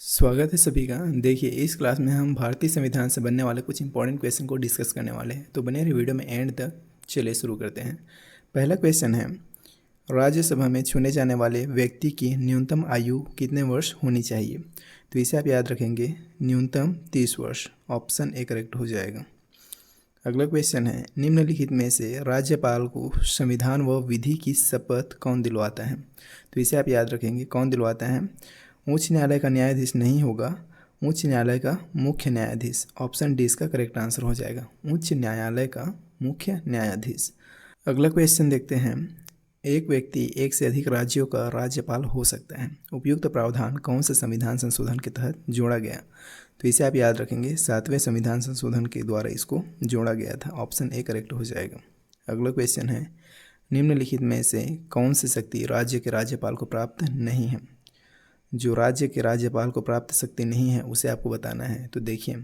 स्वागत है सभी का। देखिए, इस क्लास में हम भारतीय संविधान से बनने वाले कुछ इंपॉर्टेंट क्वेश्चन को डिस्कस करने वाले हैं। तो बने रहिए वीडियो में एंड तक। चलिए शुरू करते हैं। पहला क्वेश्चन है, राज्यसभा में चुने जाने वाले व्यक्ति की न्यूनतम आयु कितने वर्ष होनी चाहिए? तो इसे आप याद रखेंगे, न्यूनतम 30 वर्ष। ऑप्शन ए करेक्ट हो जाएगा। अगला क्वेश्चन है, निम्नलिखित में से राज्यपाल को संविधान व विधि की शपथ कौन दिलवाता है? तो इसे आप याद रखेंगे, कौन दिलवाता है? उच्च न्यायालय का न्यायाधीश नहीं होगा, उच्च न्यायालय का मुख्य न्यायाधीश। ऑप्शन डी इसका करेक्ट आंसर हो जाएगा, उच्च न्यायालय का मुख्य न्यायाधीश। अगला क्वेश्चन देखते हैं, एक व्यक्ति एक से अधिक राज्यों का राज्यपाल हो सकता है। उपयुक्त प्रावधान कौन से संविधान संशोधन के तहत जोड़ा गया? तो इसे आप याद रखेंगे, 7वें संविधान संशोधन के द्वारा इसको जोड़ा गया था। ऑप्शन ए करेक्ट हो जाएगा। अगला क्वेश्चन है, निम्नलिखित में से कौन सी शक्ति राज्य के राज्यपाल को प्राप्त नहीं है? जो राज्य के राज्यपाल को प्राप्त शक्ति नहीं है उसे आपको बताना है। तो देखिए,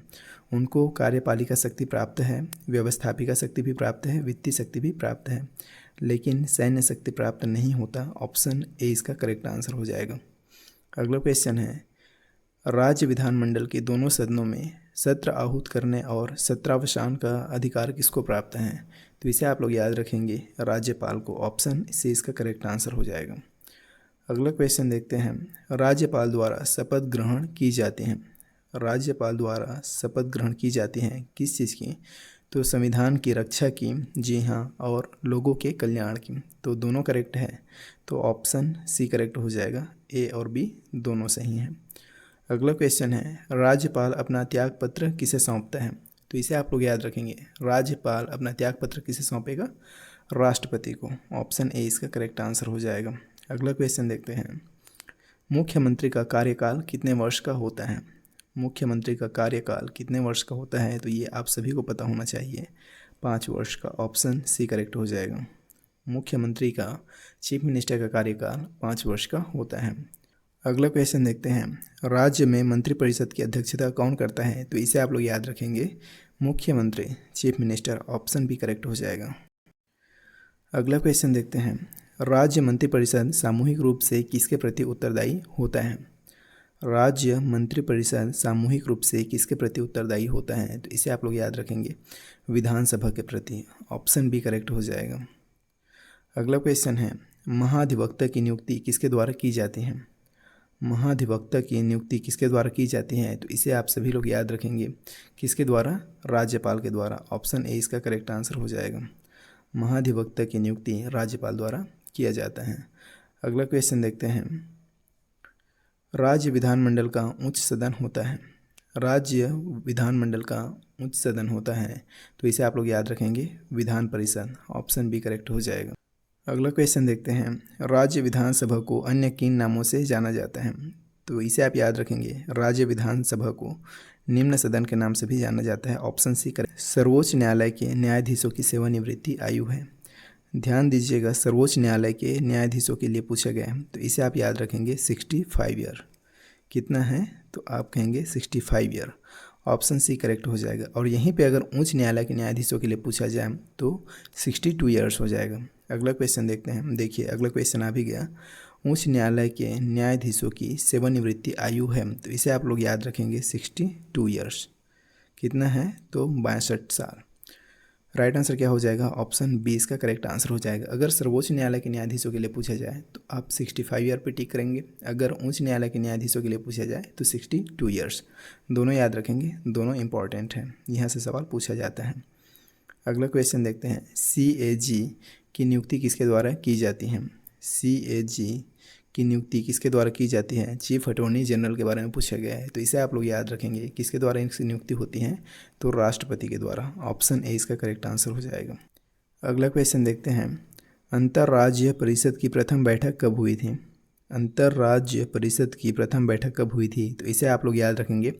उनको कार्यपालिका शक्ति प्राप्त है, व्यवस्थापिका शक्ति भी प्राप्त है, वित्तीय शक्ति भी प्राप्त है, लेकिन सैन्य शक्ति प्राप्त नहीं होता। ऑप्शन ए इसका करेक्ट आंसर हो जाएगा। अगला क्वेश्चन है, राज्य विधानमंडल के दोनों सदनों में सत्र आहूत करने और सत्रावसान का अधिकार किसको प्राप्त है? तो इसे आप लोग याद रखेंगे, राज्यपाल को। ऑप्शन सी इसका करेक्ट आंसर हो जाएगा। अगला क्वेश्चन देखते हैं, राज्यपाल द्वारा शपथ ग्रहण की जाती हैं। राज्यपाल द्वारा शपथ ग्रहण की जाती हैं किस चीज़ की? तो संविधान की रक्षा की, जी हाँ, और लोगों के कल्याण की। तो दोनों करेक्ट है, तो ऑप्शन सी करेक्ट हो जाएगा। ए और बी दोनों सही हैं। अगला क्वेश्चन है, राज्यपाल अपना त्यागपत्र किसे सौंपता है? तो इसे आप लोग याद रखेंगे, राज्यपाल अपना त्यागपत्र किसे सौंपेगा? राष्ट्रपति को। ऑप्शन ए इसका करेक्ट आंसर हो जाएगा। अगला क्वेश्चन देखते हैं, मुख्यमंत्री का कार्यकाल कितने वर्ष का होता है? मुख्यमंत्री का कार्यकाल कितने वर्ष का होता है? तो ये आप सभी को पता होना चाहिए, 5 वर्ष का। ऑप्शन सी करेक्ट हो जाएगा। मुख्यमंत्री का, चीफ मिनिस्टर का कार्यकाल 5 वर्ष का होता है। अगला क्वेश्चन देखते हैं, राज्य में मंत्रिपरिषद की अध्यक्षता कौन करता है? तो इसे आप लोग याद रखेंगे, मुख्यमंत्री, chief minister. Option B correct हो जाएगा। अगला क्वेश्चन देखते हैं, राज्य मंत्रिपरिषद सामूहिक रूप से किसके प्रति उत्तरदायी होता है? राज्य मंत्रिपरिषद सामूहिक रूप से किसके प्रति उत्तरदायी होता है? तो इसे आप लोग याद रखेंगे, विधानसभा के प्रति। ऑप्शन बी करेक्ट हो जाएगा। अगला क्वेश्चन है, महाधिवक्ता की नियुक्ति किसके द्वारा की जाती है? महाधिवक्ता की नियुक्ति किसके द्वारा की जाती है? तो इसे आप सभी लोग याद रखेंगे, किसके द्वारा? राज्यपाल के द्वारा। ऑप्शन ए इसका करेक्ट आंसर हो जाएगा। महाधिवक्ता की नियुक्ति राज्यपाल द्वारा किया जाता है। अगला क्वेश्चन देखते हैं, राज्य विधानमंडल का उच्च सदन होता है। राज्य विधानमंडल का उच्च सदन होता है, तो इसे आप लोग याद रखेंगे, Vidhan Parishad. Option B correct हो जाएगा। अगला क्वेश्चन देखते हैं, राज्य विधानसभा को अन्य किन नामों से जाना जाता है? तो इसे आप याद रखेंगे, राज्य विधानसभा को निम्न सदन के नाम से भी जाना जाता है। Option C correct. सर्वोच्च न्यायालय के न्यायाधीशों की सेवानिवृत्ति आयु है। ध्यान दीजिएगा, सर्वोच्च न्यायालय के न्यायाधीशों के लिए पूछा गया है, तो इसे आप याद रखेंगे, 65 ईयर। कितना है? तो आप कहेंगे 65 ईयर। ऑप्शन सी करेक्ट हो जाएगा। और यहीं पे अगर उच्च न्यायालय के न्यायाधीशों के लिए पूछा जाए तो 62 ईयर्स हो जाएगा। अगला क्वेश्चन देखते हैं। देखिए, अगला क्वेश्चन आ भी गया, उच्च न्यायालय के न्यायाधीशों की सेवानिवृत्ति आयु है, तो इसे आप लोग याद रखेंगे, 62 ईयर्स। कितना है? तो 62 साल। राइट आंसर क्या हो जाएगा? ऑप्शन बी इसका करेक्ट आंसर हो जाएगा। अगर सर्वोच्च न्यायालय के न्यायाधीशों के लिए पूछा जाए तो आप 65 ईयर पे टिक करेंगे, अगर उच्च न्यायालय के न्यायाधीशों के लिए पूछा जाए तो 62 ईयर्स। दोनों याद रखेंगे, दोनों इंपॉर्टेंट हैं, यहाँ से सवाल पूछा जाता है। अगला क्वेश्चन देखते हैं, CAG की नियुक्ति किसके द्वारा की जाती है? CAG की नियुक्ति किसके द्वारा की जाती है? चीफ अटॉर्नी जनरल के बारे में पूछा गया है, तो इसे आप लोग याद रखेंगे, किसके द्वारा इनकी नियुक्ति होती है? तो राष्ट्रपति के द्वारा। ऑप्शन ए इसका करेक्ट आंसर हो जाएगा। अगला क्वेश्चन देखते हैं, अंतर्राज्यीय परिषद की प्रथम बैठक कब हुई थी? अंतर्राज्यीय परिषद की प्रथम बैठक कब हुई थी? तो इसे आप लोग याद रखेंगे,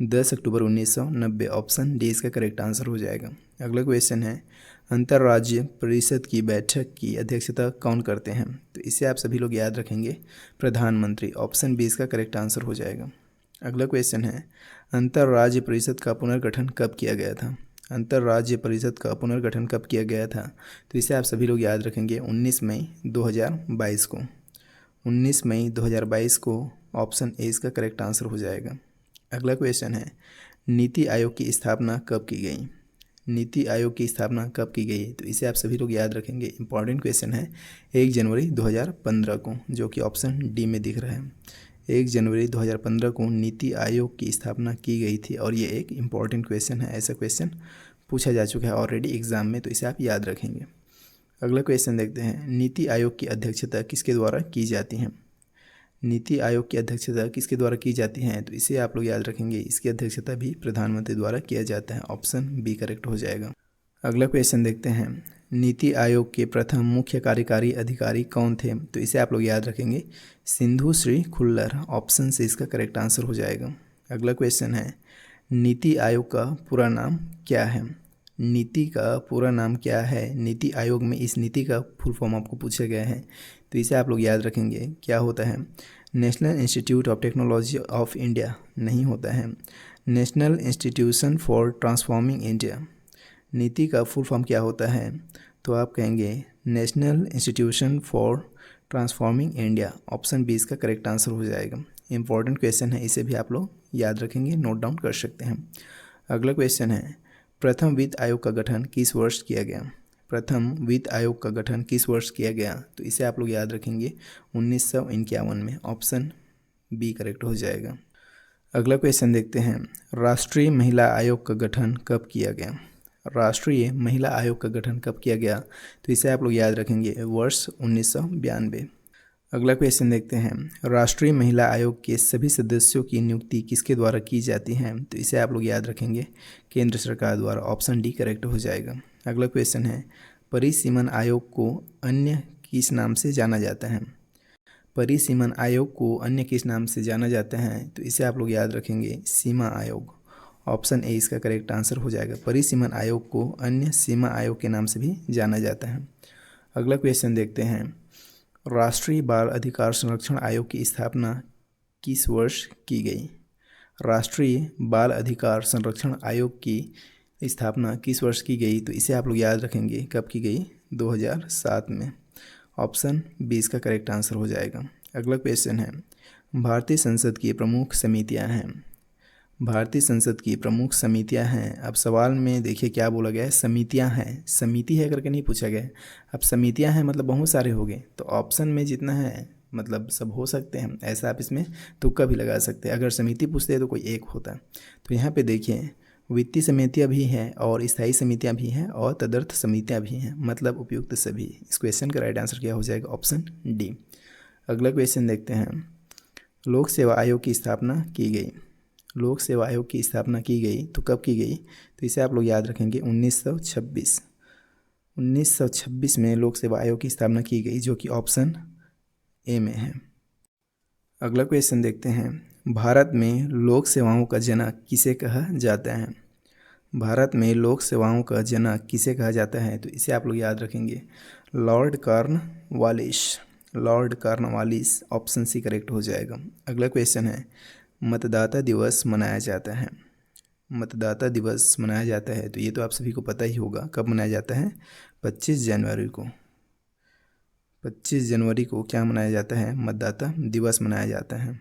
10 अक्टूबर 1990। ऑप्शन डी इसका करेक्ट आंसर हो जाएगा। अगला क्वेश्चन है, अंतर्राज्यीय परिषद की बैठक की अध्यक्षता कौन करते हैं? तो इसे आप सभी लोग याद रखेंगे, प्रधानमंत्री। ऑप्शन बी इसका करेक्ट आंसर हो जाएगा। अगला क्वेश्चन है, अंतर्राज्यीय परिषद का पुनर्गठन कब किया गया था? अंतर्राज्यीय परिषद का पुनर्गठन कब किया गया था? तो इसे आप सभी लोग याद रखेंगे, 19 मई 2022 को। 19 मई 2022 को ऑप्शन ए इसका करेक्ट आंसर हो जाएगा। अगला क्वेश्चन है, नीति आयोग की स्थापना कब की गई? नीति आयोग की स्थापना कब की गई? तो इसे आप सभी लोग याद रखेंगे, इंपॉर्टेंट क्वेश्चन है। 1 जनवरी 2015 को, जो कि ऑप्शन डी में दिख रहा है। 1 जनवरी 2015 को नीति आयोग की स्थापना की गई थी और ये एक इम्पॉर्टेंट क्वेश्चन है। ऐसा क्वेश्चन पूछा जा चुका है ऑलरेडी एग्जाम में, तो इसे आप याद रखेंगे। अगला क्वेश्चन देखते हैं, नीति आयोग की अध्यक्षता किसके द्वारा की जाती है? नीति आयोग की अध्यक्षता किसके द्वारा की जाती है? तो इसे आप लोग याद रखेंगे, इसकी अध्यक्षता भी प्रधानमंत्री द्वारा किया जाता है। ऑप्शन बी करेक्ट हो जाएगा। अगला क्वेश्चन देखते हैं, नीति आयोग के प्रथम मुख्य कार्यकारी अधिकारी कौन थे? तो इसे आप लोग याद रखेंगे, सिंधु श्री खुल्लर। ऑप्शन से इसका करेक्ट आंसर हो जाएगा। अगला क्वेश्चन है, नीति आयोग का पूरा नाम क्या है? नीति का पूरा नाम क्या है? नीति आयोग में इस नीति का फुल फॉर्म आपको पूछा गया है, तो इसे आप लोग याद रखेंगे। क्या होता है? National institute of technology of India नहीं होता है, national institution for transforming India. नीति का फुल फॉर्म क्या होता है? तो आप कहेंगे national institution for transforming India. Option B इसका करेक्ट आंसर हो जाएगा। इंपॉर्टेंट क्वेश्चन है, इसे भी आप लोग याद रखेंगे, नोट डाउन कर सकते हैं। अगला क्वेश्चन है, प्रथम वित्त आयोग का गठन किस वर्ष किया गया? प्रथम वित्त आयोग का गठन किस वर्ष किया गया? तो इसे आप लोग याद रखेंगे 1951 में। ऑप्शन बी करेक्ट हो जाएगा। अगला क्वेश्चन देखते हैं, राष्ट्रीय महिला आयोग का गठन कब किया गया? राष्ट्रीय महिला आयोग का गठन कब किया गया? तो इसे आप लोग याद रखेंगे, वर्ष 1992। अगला क्वेश्चन देखते हैं, राष्ट्रीय महिला आयोग के सभी सदस्यों की नियुक्ति किसके द्वारा की जाती है? तो इसे आप लोग याद रखेंगे, केंद्र सरकार द्वारा। ऑप्शन डी करेक्ट हो जाएगा। अगला क्वेश्चन है, परिसीमन आयोग को अन्य किस नाम से जाना जाता है? परिसीमन आयोग को अन्य किस नाम से जाना जाता है? तो इसे आप लोग याद रखेंगे, सीमा आयोग। ऑप्शन ए इसका करेक्ट आंसर हो जाएगा। परिसीमन आयोग को अन्य सीमा आयोग के नाम से भी जाना जाता है। अगला क्वेश्चन देखते हैं, राष्ट्रीय बाल अधिकार संरक्षण आयोग की स्थापना किस वर्ष की गई? राष्ट्रीय बाल अधिकार संरक्षण आयोग की स्थापना किस वर्ष की गई? तो इसे आप लोग याद रखेंगे, कब की गई? 2007 में। ऑप्शन बी इसका करेक्ट आंसर हो जाएगा। अगला क्वेश्चन है, भारतीय संसद की प्रमुख समितियां हैं। भारतीय संसद की प्रमुख समितियां हैं। अब सवाल में देखिए क्या बोला गया है, समितियां हैं। समिति है करके नहीं पूछा गया। अब समितियां हैं मतलब बहुत सारे हो गए, तो ऑप्शन में जितना है मतलब सब हो सकते हैं। ऐसा आप इसमें तुक्का भी लगा सकते हैं। अगर समिति पूछते हैं तो कोई एक होता। तो यहाँ पे देखिए, वित्तीय समितियाँ भी हैं और स्थायी समितियाँ भी हैं और तदर्थ समितियाँ भी हैं, मतलब उपयुक्त सभी। इस क्वेश्चन का राइट आंसर क्या हो जाएगा? Option D. अगला क्वेश्चन देखते हैं, लोक सेवा आयोग की स्थापना की गई। लोक सेवा आयोग की स्थापना की गई तो कब की गई? तो इसे आप लोग याद रखेंगे, 1926। 1926 में लोक सेवा आयोग की स्थापना की गई, जो कि ऑप्शन ए में है। अगला क्वेश्चन देखते हैं, भारत में लोक सेवाओं का जनक किसे कहा जाता है? भारत में लोक सेवाओं का जनक किसे कहा जाता है? तो इसे आप लोग याद रखेंगे, Lord Cornwallis. Lord Cornwallis. Option C correct हो जाएगा। अगला क्वेश्चन है, मतदाता दिवस मनाया जाता है। मतदाता दिवस मनाया जाता है, तो ये तो आप सभी को पता ही होगा, कब मनाया जाता है? 25 जनवरी को। 25 जनवरी को क्या मनाया जाता है? मतदाता दिवस मनाया जाता है।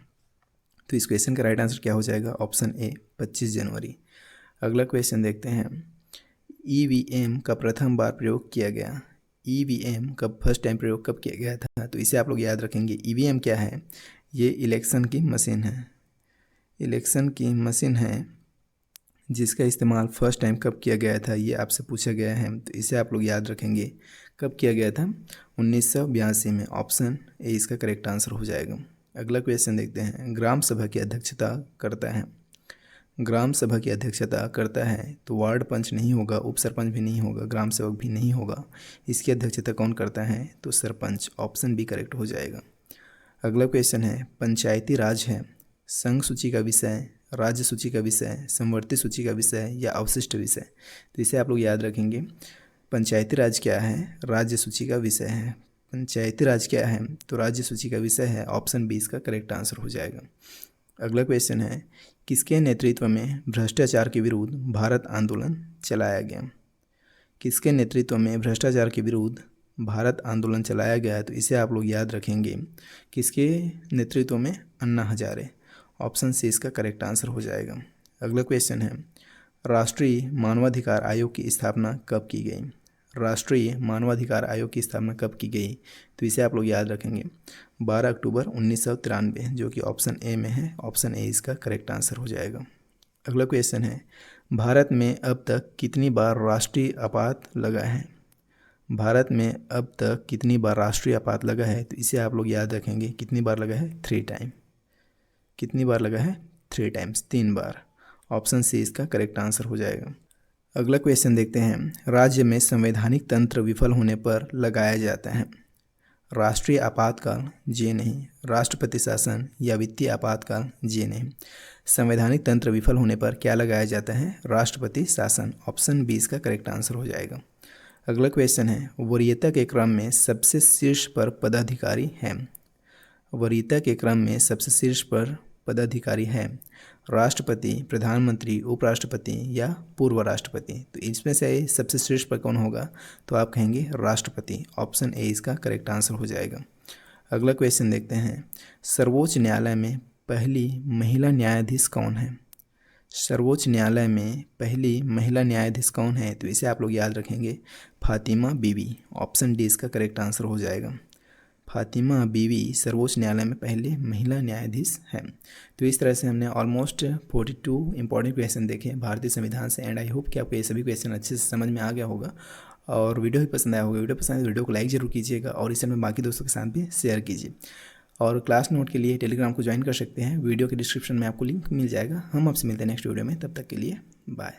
तो इस क्वेश्चन का राइट आंसर क्या हो जाएगा? ऑप्शन ए, 25 जनवरी। अगला क्वेश्चन देखते हैं, ईवीएम का प्रथम बार प्रयोग किया गया। ईवीएम का फर्स्ट टाइम प्रयोग कब किया गया था? तो इसे आप लोग याद रखेंगे। ईवीएम क्या है? ये इलेक्शन की मशीन है। इलेक्शन की मशीन है जिसका इस्तेमाल फर्स्ट टाइम कब किया गया था, ये आपसे पूछा गया है। तो इसे आप लोग याद रखेंगे, कब किया गया था? 1982 में। ऑप्शन ए इसका करेक्ट आंसर हो जाएगा। अगला क्वेश्चन देखते हैं, ग्राम सभा की अध्यक्षता करता है। ग्राम सभा की अध्यक्षता करता है तो वार्ड पंच नहीं होगा, उप सरपंच भी नहीं होगा, ग्राम सेवक भी नहीं होगा। इसकी अध्यक्षता कौन करता है? तो सरपंच। ऑप्शन बी करेक्ट हो जाएगा। अगला क्वेश्चन है, पंचायती राज है संघ सूची का विषय, राज्य सूची का विषय, समवर्ती सूची का विषय या अवशिष्ट विषय? तो इसे आप लोग याद रखेंगे, पंचायती राज क्या है? राज्य सूची का विषय है। पंचायती राज क्या है? तो राज्य सूची का विषय है। ऑप्शन बी इसका करेक्ट आंसर हो जाएगा। अगला क्वेश्चन है, किसके नेतृत्व में भ्रष्टाचार के विरुद्ध भारत आंदोलन चलाया गया? किसके नेतृत्व में भ्रष्टाचार के विरुद्ध भारत आंदोलन चलाया गया है, तो इसे आप लोग याद रखेंगे किसके नेतृत्व में, अन्ना हजारे। ऑप्शन सी इसका करेक्ट आंसर हो जाएगा। अगला क्वेश्चन है, राष्ट्रीय मानवाधिकार आयोग की स्थापना कब की गई। राष्ट्रीय मानवाधिकार आयोग की स्थापना कब की गई, तो इसे आप लोग याद रखेंगे 12 अक्टूबर 1993, जो कि ऑप्शन ए में है। ऑप्शन ए इसका करेक्ट आंसर हो जाएगा। अगला क्वेश्चन है, भारत में अब तक कितनी बार राष्ट्रीय आपात लगा है। भारत में अब तक कितनी बार राष्ट्रीय आपात लगा है, तो इसे आप लोग याद रखेंगे कितनी बार लगा है, 3 टाइम। कितनी बार लगा है, 3 टाइम्स, 3 बार। ऑप्शन सी इसका करेक्ट आंसर हो जाएगा। अगला क्वेश्चन देखते हैं, राज्य में संवैधानिक तंत्र विफल होने पर लगाया जाता है। राष्ट्रीय आपातकाल, जी नहीं। राष्ट्रपति शासन या वित्तीय आपातकाल, जी नहीं। संवैधानिक तंत्र विफल होने पर क्या लगाया जाता है, राष्ट्रपति शासन। ऑप्शन बी इसका करेक्ट आंसर हो जाएगा। अगला क्वेश्चन है, वरीयता के क्रम में सबसे शीर्ष पर पदाधिकारी है। वरीयता के क्रम में सबसे शीर्ष पर पदाधिकारी है राष्ट्रपति, प्रधानमंत्री, उपराष्ट्रपति या पूर्व राष्ट्रपति। तो इसमें से सबसे शीर्ष पर कौन होगा, तो आप कहेंगे राष्ट्रपति। ऑप्शन ए इसका करेक्ट आंसर हो जाएगा। अगला क्वेश्चन देखते हैं, सर्वोच्च न्यायालय में पहली महिला न्यायाधीश कौन है। सर्वोच्च न्यायालय में पहली महिला न्यायाधीश कौन है, तो इसे आप लोग याद रखेंगे फातिमा बीवी। ऑप्शन डी इसका करेक्ट आंसर हो जाएगा। फातिमा बीवी सर्वोच्च न्यायालय में पहले महिला न्यायाधीश हैं। तो इस तरह से हमने ऑलमोस्ट 42 इंपॉर्टेंट क्वेश्चन देखे भारतीय संविधान से, एंड आई होप कि आपको ये सभी क्वेश्चन अच्छे से समझ में आ गया होगा और वीडियो भी पसंद आया होगा। वीडियो पसंद आए तो वीडियो को लाइक जरूर कीजिएगा और इसे में बाकी दोस्तों के साथ भी शेयर कीजिए। और क्लास नोट के लिए टेलीग्राम को ज्वाइन कर सकते हैं, वीडियो के डिस्क्रिप्शन में आपको लिंक मिल जाएगा। हम आपसे मिलते हैं नेक्स्ट वीडियो में, तब तक के लिए बाय।